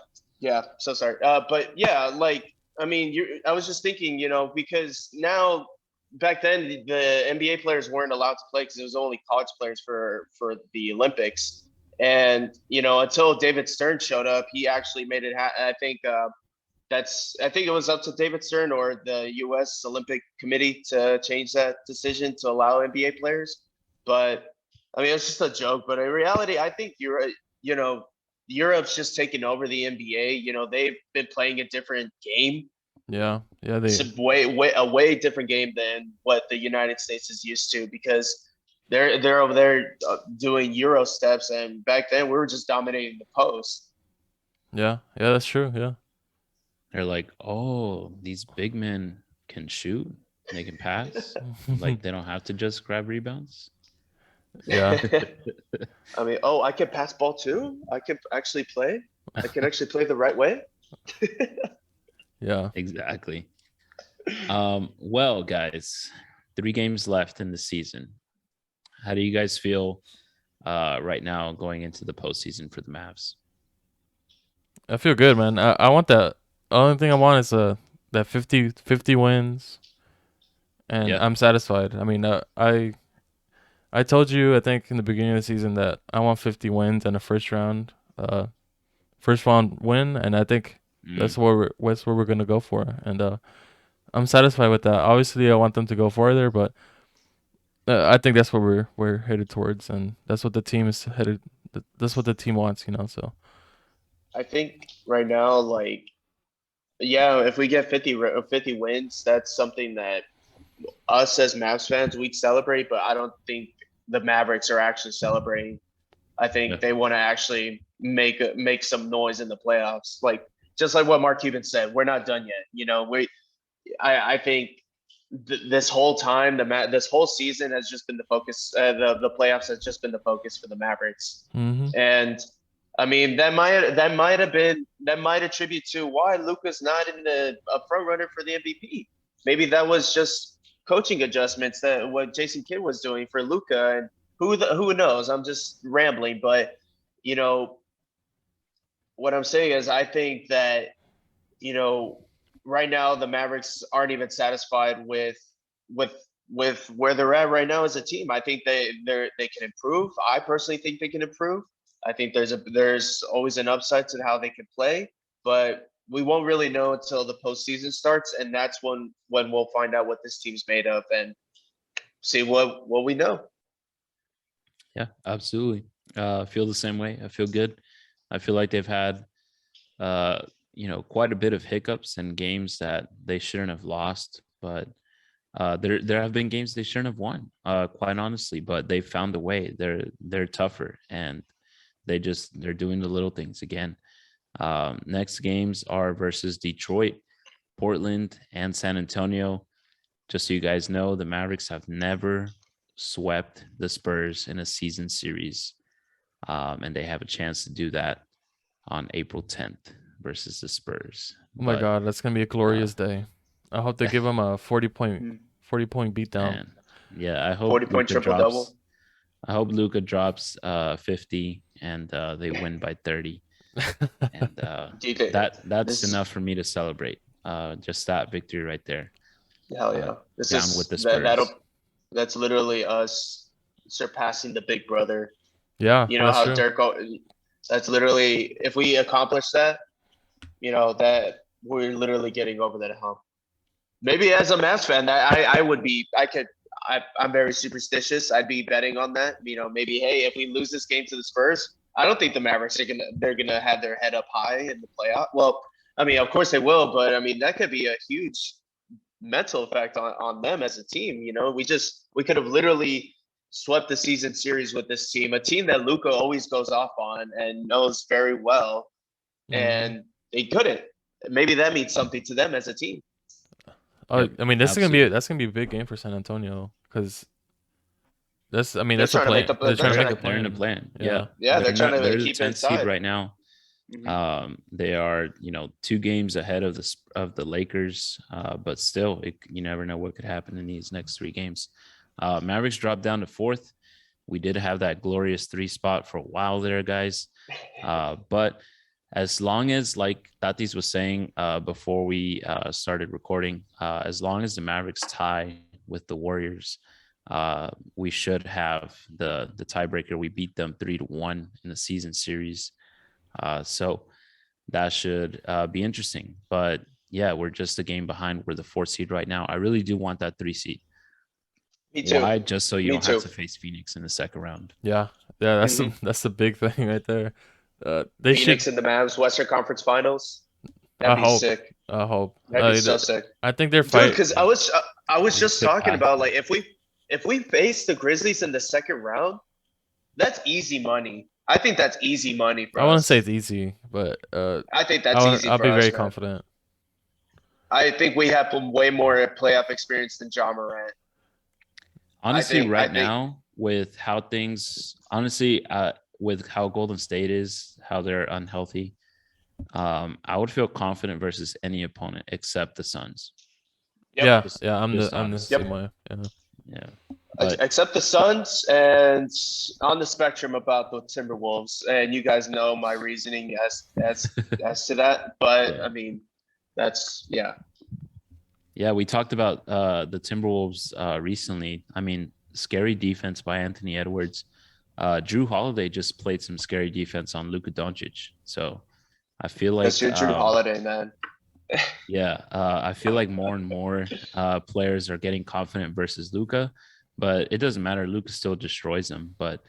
yeah. So sorry. But yeah, like I mean, I was just thinking, because now back then the NBA players weren't allowed to play because it was only college players for the Olympics, and until David Stern showed up, he actually made it. I think I think it was up to David Stern or the U.S. Olympic Committee to change that decision to allow NBA players. But I mean, it's just a joke. But in reality, I think Europe's just taking over the NBA. They've been playing a different game. Yeah. Yeah, It's a way different game than what the United States is used to because they're over there doing Euro steps, and back then we were just dominating the post. Yeah, that's true. Yeah. They're like, oh, these big men can shoot. They can pass. Like they don't have to just grab rebounds. Yeah. I mean, I can pass ball too. I can actually play. I can actually play the right way. Yeah. Exactly. Well, guys, 3 games left in the season. How do you guys feel right now going into the postseason for the Mavs? I feel good, man. I want that. The only thing I want is that 50 wins, and Yeah. I'm satisfied. I mean, I told you I think in the beginning of the season that I want 50 wins and a first round win, and I think that's what we're gonna go for, and I'm satisfied with that. Obviously, I want them to go further, but I think that's what we're headed towards, and that's what the team is headed. That's what the team wants, So I think right now, like, yeah, if we get 50 wins, that's something that us as Mavs fans we'd celebrate. But I don't think the Mavericks are actually celebrating. I think they want to actually make some noise in the playoffs. Like just like what Mark Cuban said, we're not done yet. I think this whole time, this whole season has just been the focus. The playoffs has just been the focus for the Mavericks, and I mean that might attribute to why Luka's not in a front runner for the MVP. Maybe that was just coaching adjustments that what Jason Kidd was doing for Luka, and who knows? I'm just rambling, but what I'm saying is I think that right now the Mavericks aren't even satisfied with where they're at right now as a team. I think they can improve. I personally think they can improve. I think there's always an upside to how they can play, but we won't really know until the postseason starts, and that's when we'll find out what this team's made of and see what we know. Yeah, absolutely. I feel the same way. I feel good. I feel like they've had quite a bit of hiccups and games that they shouldn't have lost, but there have been games they shouldn't have won, quite honestly, but they found a way. They're tougher, and they're doing the little things again. Next games are versus Detroit, Portland, and San Antonio. Just so you guys know, the Mavericks have never swept the Spurs in a season series, and they have a chance to do that on April 10th versus the Spurs. Oh my God, that's gonna be a glorious day. I hope they give them a 40-point beatdown. Man, yeah, I hope 40-point triple-double. I hope Luka drops 50 and they win by 30. And that's enough for me to celebrate. Just that victory right there. Hell yeah. With the Spurs. That's literally us surpassing the big brother. Yeah. You know how Dirk, that's literally, if we accomplish that, that we're literally getting over that hump. Maybe as a Mavs fan, I'm very superstitious. I'd be betting on that. Maybe, hey, if we lose this game to the Spurs, I don't think the Mavericks they're gonna have their head up high in the playoff. Well, I mean, of course they will, but I mean that could be a huge mental effect on them as a team. We could have literally swept the season series with this team, a team that Luka always goes off on and knows very well, and they couldn't. Maybe that means something to them as a team. I mean, that's gonna be a big game for San Antonio because that's a plan. They're trying to make a plan. They're in a plan. Yeah, they're trying to keep the it 10th seed right now. They are 2 games ahead of the Lakers, but still, you never know what could happen in these next 3 games. Mavericks dropped down to 4th. We did have that glorious 3 spot for a while there, guys. But as long as, like Tatis was saying before we started recording, as long as the Mavericks tie with the Warriors, we should have the tiebreaker. We beat them 3-1 in the season series. So that should be interesting. But yeah, we're just a game behind. We're the 4th seed right now. I really do want that 3 seed. Me too. Why? Just so you don't have to face Phoenix in the second round. Yeah, that's the big thing right there. Phoenix in the Mavs Western Conference Finals. That'd be sick. I hope. That'd be so sick. I think they're fighting. Because I was just talking about, like, if we face the Grizzlies in the second round, that's easy money. I think that's easy money for us. I wouldn't say it's easy, but I think that's easy. I'll be very confident. I think we have way more playoff experience than Ja Morant. Honestly, right now, with how Golden State is, how they're unhealthy, I would feel confident versus any opponent except the Suns. Yep. Yeah, I'm the same way. Yeah. Except the Suns, and on the spectrum about the Timberwolves, and you guys know my reasoning as to that. But I mean, that's Yeah, we talked about the Timberwolves recently. I mean, scary defense by Anthony Edwards. Drew Holiday just played some scary defense on Luka Doncic. So I feel like that's your Drew Holiday, man. Yeah, I feel like more and more players are getting confident versus Luka, but it doesn't matter. Luka still destroys them. But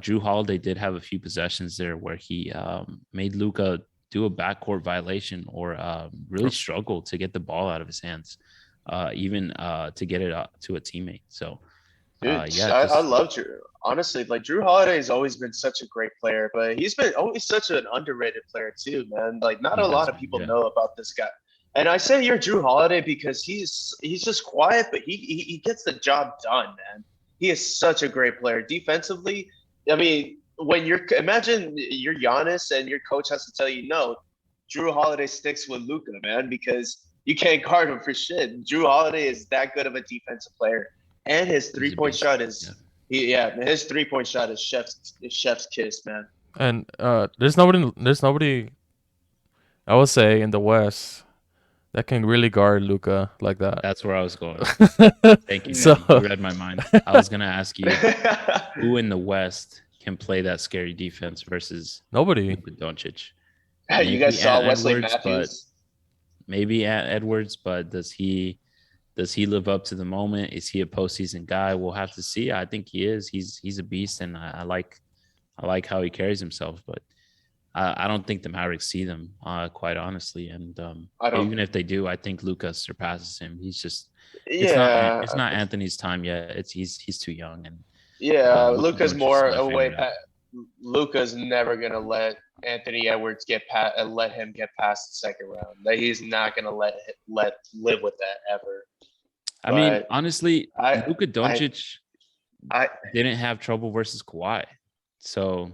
Drew Holiday did have a few possessions there where he made Luka do a backcourt violation or really struggle to get the ball out of his hands, even to get it to a teammate. So Dude, Yeah, I just love Drew. Honestly, like Drew Holiday has always been such a great player, but he's been always such an underrated player too, man. Like not he a has lot of been. people Yeah, know about this guy. And I say you're Drew Holiday because he's just quiet, but he gets the job done, man. He is such a great player. Defensively, I mean, when you're imagine you're Giannis and your coach has to tell you no, Drew Holiday sticks with Luka, man, because you can't guard him for shit. Drew Holiday is that good of a defensive player, and his he's a 3-point beast. shot Yeah. is his 3-point shot is chef's kiss, man. And there's nobody I would say in the West that can really guard Luka like that. That's where I was going. Thank you, So- man. You read my mind. I was gonna ask you who in the West can play that scary defense versus Nobody. Luka Doncic. You guys saw Ant Wesley Edwards, Matthews. Maybe Ant Edwards, but does he live up to the moment? Is he a postseason guy? We'll have to see. I think he is. He's a beast, and I like how he carries himself. But I don't think the Mavericks see them, quite honestly. And I don't. even if they do, I think Luka surpasses him. He's just Yeah, it's not Anthony's time yet. He's too young, and yeah. Luka Luca's Doncic's more my away. favorite. Luca's never gonna let Anthony Edwards let him get past the second round. Like, he's not gonna let live with that ever. I mean, But honestly, I- Luka Doncic I didn't have trouble versus Kawhi, so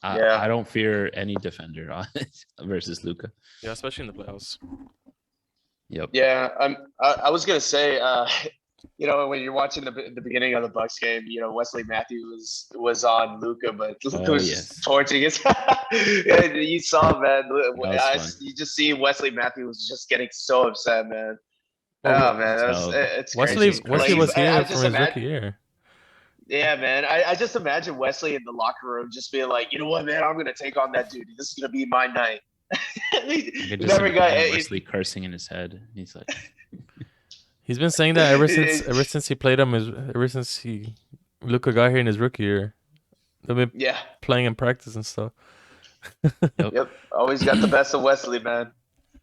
Yeah. I don't fear any defender on versus Luka. Yeah, especially in the playoffs. Yep. Yeah, I was gonna say, when you're watching the beginning of the Bucks game, Wesley Matthews was on Luca, but Luca Oh, was yes. just torching his. Yeah, you saw, man. was fun. You just see Wesley Matthews was just getting so upset, man. Well, Oh man, So, it's Wesley crazy. Wesley Like, was I here just from his imagine- rookie year. Yeah, man. I just imagine Wesley in the locker room just being like, you know what, man, I'm gonna take on that dude. This is gonna be my night. I could just Never got imagine Wesley cursing in his head. He's like, He's been saying that ever since he played him. Ever since Luka got here in his rookie year. They've been Yeah. playing in practice and stuff. Yep. Always got the best of Wesley, man.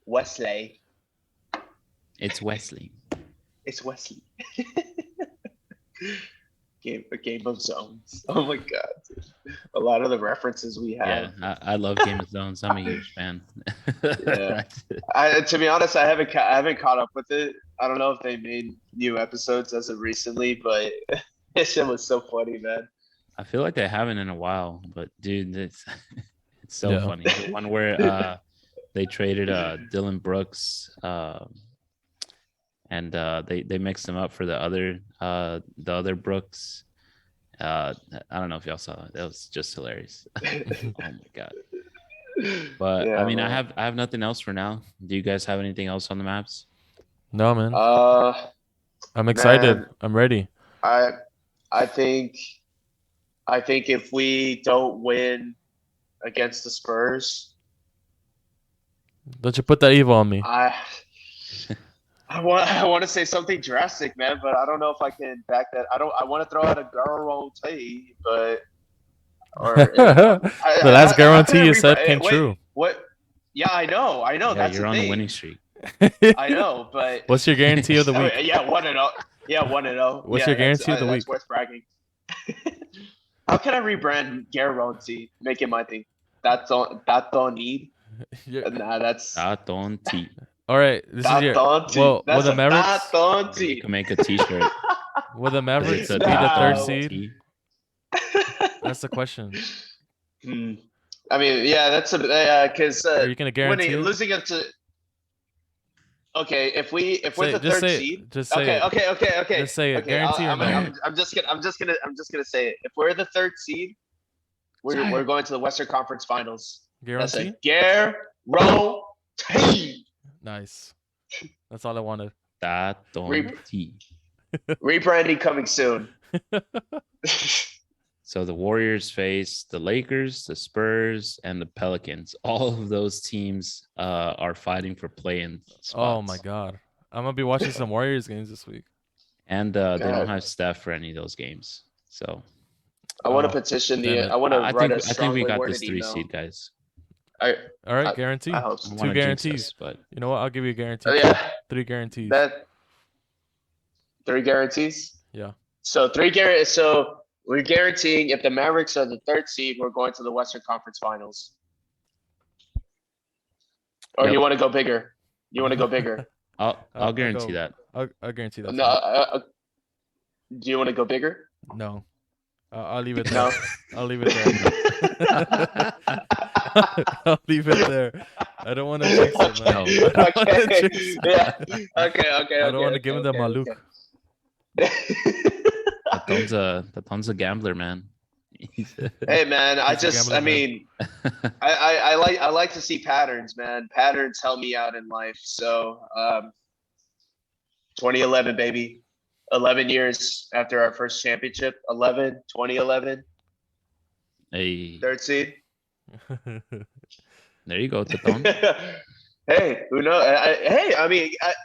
Wesley. it's Wesley. It's Wesley. A game of zones. Oh my god, dude. A lot of the references we Yeah, have. I love Game of Thrones. I'm a huge fan. Yeah. To be honest, I haven't caught up with it. I don't know if they made new episodes as of recently, but this shit was so funny, man. I feel like I haven't in a while, but dude, it's so Yeah. funny. The one where they traded Dylan Brooks, and they mixed them up for the other Brooks. I don't know if y'all saw that. That was just hilarious. Oh my god. But Yeah, I mean, man. I have nothing else for now. Do you guys have anything else on the maps? No, man. I'm excited. man. I'm ready. I think if we don't win against the Spurs, Don't you put that evil on me. I want to say something drastic, man, but I don't know if I can back that. I want to throw out a guarantee, but The last guarantee you said came wait, true. What? Yeah, I know. Yeah, That's you're the on thing. the winning streak. I know, but What's your guarantee of the week? Yeah, 1-0. Yeah, 1-0. What's Yeah, your guarantee of the that's week? worth bragging. How can I rebrand guarantee? Make it my thing. That don't need. Yeah. Nah, that's Dot on T. All right, this is your. Well, will the Mavericks? You can make a T-shirt. Will the Mavericks It's be a the Nah. third dot seed? T. That's the question. I mean, yeah, that's a because Are you gonna guarantee it? losing it to. Okay, if we're Say- the just third say it. seed. Just say it. Okay. Just say it. Okay, Guarantee or I'm no? just gonna say it. If we're the third seed, we're going to the Western Conference Finals. That's Guarantee? a guarantee. Nice. That's all I wanted. Dot on Re- T. Rebranding coming soon. So the Warriors face the Lakers, the Spurs, and the Pelicans. All of those teams are fighting for play-in spots. Oh my god. I'm gonna be watching some Warriors games this week. And they God. don't have Steph for any of those games. So I want to Oh, petition damn it. I want to I write think a I think strongly we got worded this 3 email. seed, guys. I All right, I- guarantee. I hope I so. wanna Two jinx guarantees. us, but You know what? I'll give you a guarantee. Yeah, 3 guarantees. that 3 guarantees. Yeah. So we're guaranteeing if the Mavericks are the 3rd seed, we're going to the Western Conference Finals. Or Yep. you want to go bigger? You want to go bigger? I'll guarantee that. I'll guarantee that. No. Do you want to go bigger? No. I'll leave it there. No. I'll leave it there. I'll leave it there. I don't want to jinx it, man. Okay. I don't wanna Okay. jinx it. Yeah. Okay. I don't want to give him the Maluk. Taton's a gambler, man. Hey man, gambling man. I like to see patterns, man. Patterns help me out in life. So 2011, baby. 11 years after our first championship. 2011. Hey, 3rd seed. there you go, Taton. Hey, who knows?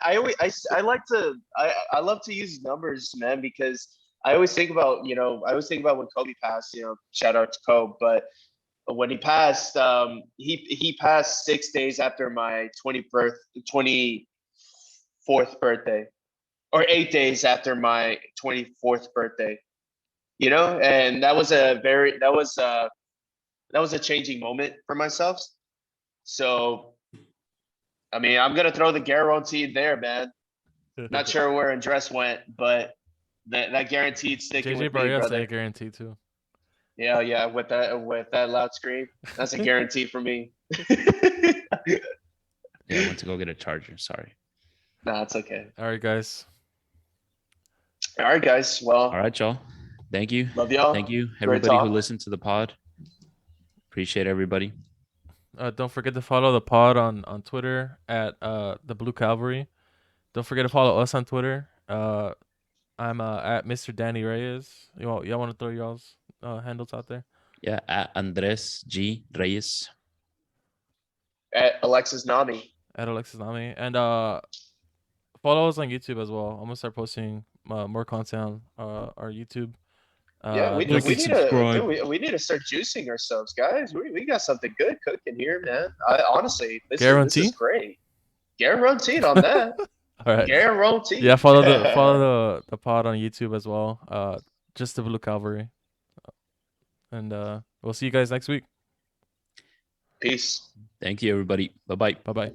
I love to use numbers, man, because I always think about when Kobe passed, shout out to Kobe, but when he passed, he passed 6 days after my 24th birthday, or 8 days after my 24th birthday, and that was a changing moment for myself. So, I mean, I'm going to throw the guaranteed there, man. Not sure where Andres went, but that guaranteed sticking JJ with me, Barrios brother. a guarantee too. Yeah, with that loud scream, that's a guarantee for me. Yeah, I went to go get a charger. Sorry. No, it's okay. All right, guys. All right, guys. Well, All right, y'all. Thank you. Love y'all. Thank you, Great everybody who talk. listened to the pod. Appreciate everybody. Don't forget to follow the pod on Twitter at the Blue Cavalry. Don't forget to follow us on Twitter. I'm at Mr. Danny Reyes. Y'all want to throw y'all's handles out there? Yeah, at Andres G Reyes. At Alexis Nami. At Alexis Nami. And follow us on YouTube as well. I'm gonna start posting more content on our YouTube. Yeah, we like need and subscribe. we need to start juicing ourselves, guys. We got something good cooking here, man. Honestly, this Guarantee? is great. Guaranteed on that. All right. Guaranteed. Yeah, follow the pod on YouTube as well. Just the Blue Cavalry. And we'll see you guys next week. Peace. Thank you, everybody. Bye-bye. Bye-bye.